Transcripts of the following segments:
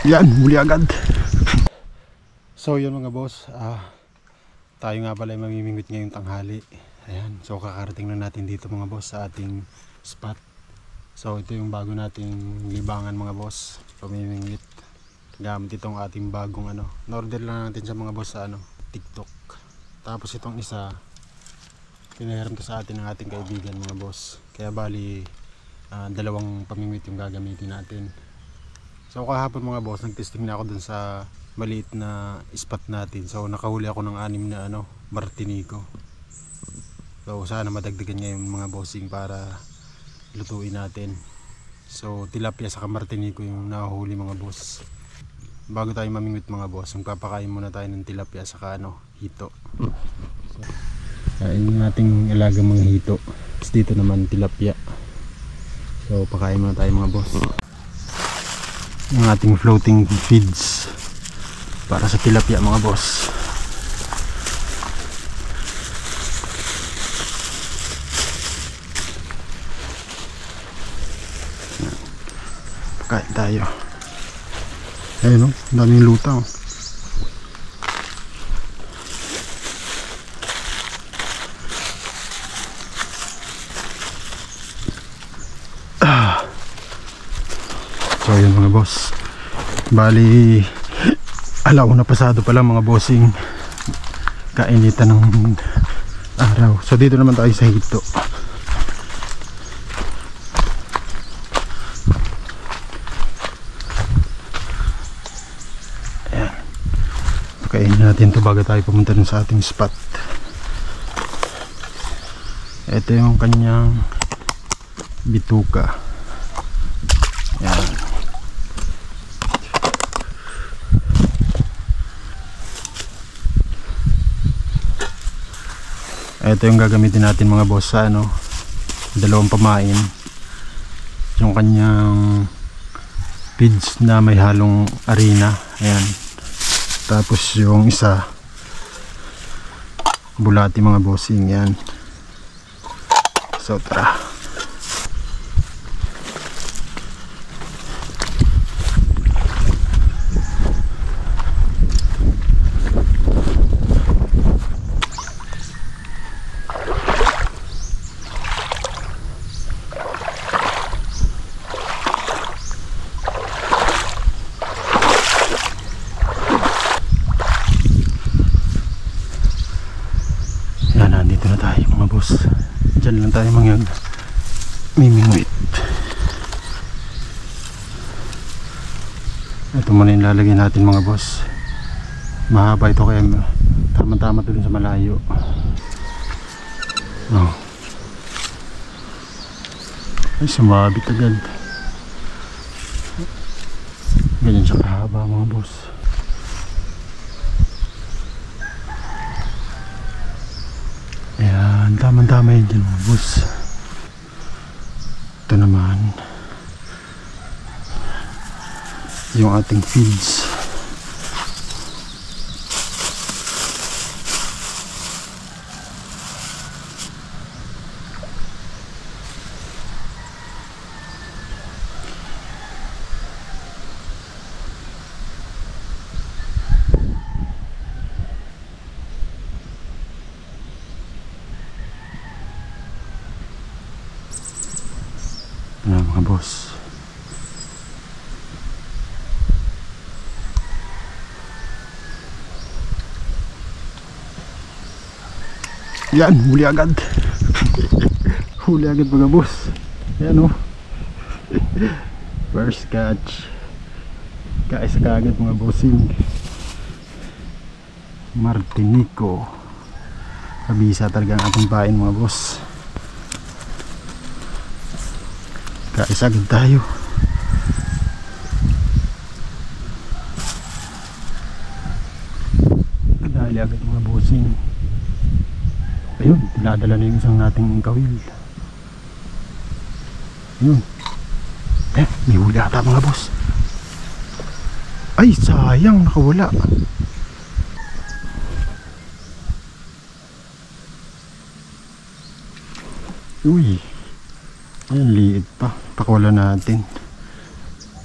Yan, huli agad. So yun mga boss, tayo nga pala ay mamimingwit ngayong tanghali. Ayan, so kakarating na natin dito mga boss sa ating spot. So ito yung bago nating libangan mga boss, pamimingwit gamit itong ating bagong na-order lang natin sa mga boss sa TikTok. Tapos itong isa pinahiram to sa atin ng ating kaibigan mga boss. Kaya bali dalawang pamimingwit yung gagamitin natin. So kahapon mga boss, nagtesting na ako dun sa maliit na spot natin. So nakahuli ako ng 6 na martinico. So sana madagdagan ngayon mga bossing para lutuin natin. So tilapia sa martinico yung nahuli mga boss. Bago tayo mamingwit mga boss, magpapakain muna tayo ng tilapia sa hito. So, kain nating ilagang mga hito. Tapos dito naman tilapia. So pakain muna tayo mga boss. Yung ating floating feeds para sa tilapia mga boss. Pakain tayo. Ayun daming lutang. So yun mga boss, bali alauna pasado pa lang mga bossing, kainitan ng araw. So dito naman tayo sa hito. Ayan, pakainin natin ito bago tayo pumunta dun sa ating spot. Ito yung kanyang bituka. Ayan. Ito yung gagamitin natin mga boss sa dalawang pamain. Yung kanyang feeds na may halong arena. Ayan. Tapos yung isa bulati mga bossing. Yan. So tara. Diyan lang tayo mimingwit. Ito muna yung lalagyan natin mga boss. Mahaba ito kaya tama-tama ito dun sa malayo. Ay sumabit agad. Ganyan siya kahaba mga boss. Ayan, tama-tama yun dyan mga boss. Ito naman yung ating feeds. Ayan mga boss. Yan, huli agad. Huli agad mga boss. Ayan first catch. Kaisa kaagad mga bossing. Martinico. Kabisa talaga ang ating pain mga boss. Kaisa agad tayo. Dali agad mga bossing. Ayun, dinadala na yung isang nating kawil. Ayun. May huli ata mga boss. Ay sayang, nakawala. Uy, ayun liit pa. Pakawala natin.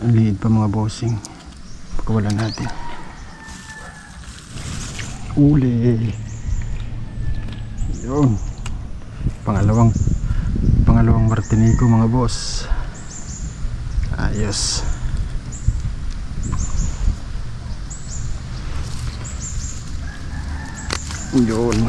Ang liit pa mga bossing. pagkawalan natin. Uli. Yun. Pangalawang martinigo mga boss. Ayos. Yun.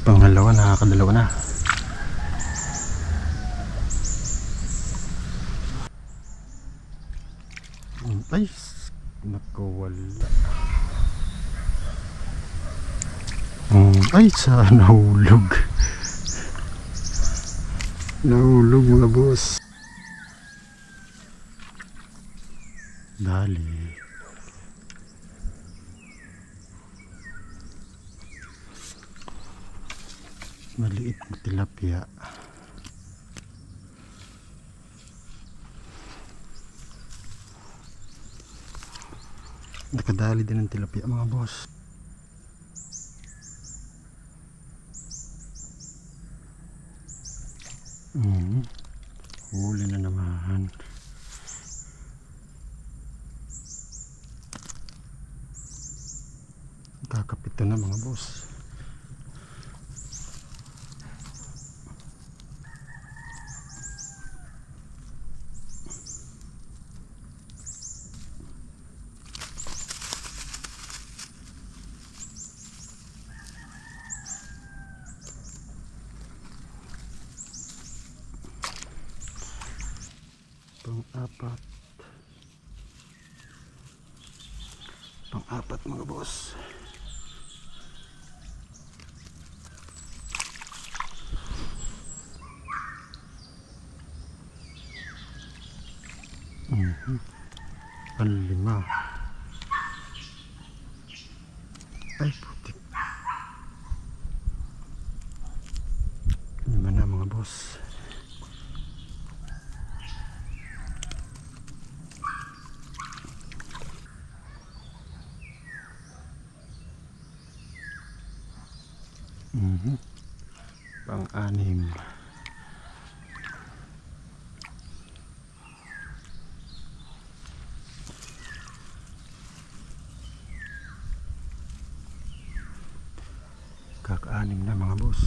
Pangalawa, nakakadalawa na. Ay, nakawala. Ay, sa nahulog. Nahulog mga boss. Dali. Maliit na tilapia. Nakadali din ng tilapia mga boss. Huli na naman. Kakapito na mga boss. Pang-apat mga boss. Panlima. Ay putik. Lima na mga boss. Pang-anim. Kaka-anim na mga boss.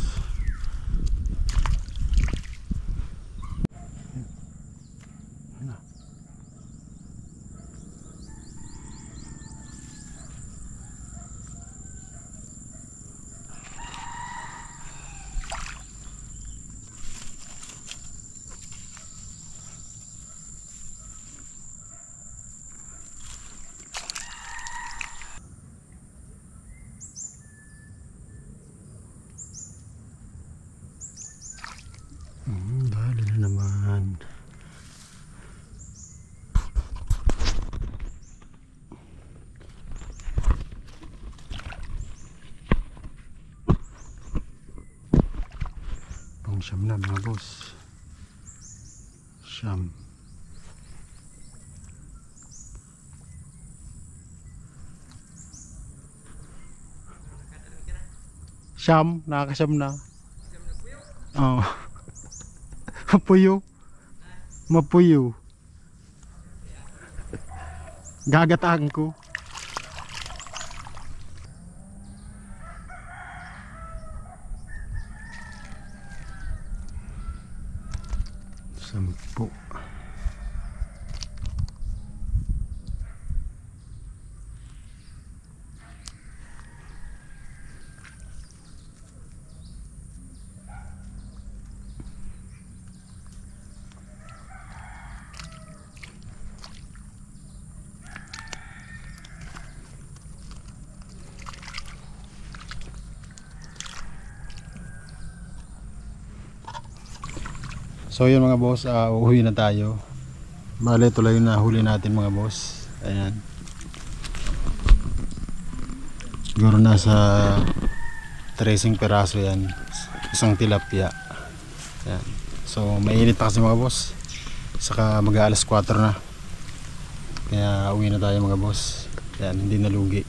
Dali na naman. Pang siyam na mga boss. Siyam. Siyam, nakakasyam na. Oo. Mapuyo. Mapuyo. Gagataan ko. Sampu. So yun mga boss, uuwi na tayo. Bale, tuloy na huli natin mga boss. Ayan. Siguro nasa 13 peraso yan. Isang tilapia. Ayan. So mainit pa kasi mga boss. Saka mag-aalas 4 na. Kaya uwi na tayo mga boss. Ayan, hindi nalugi.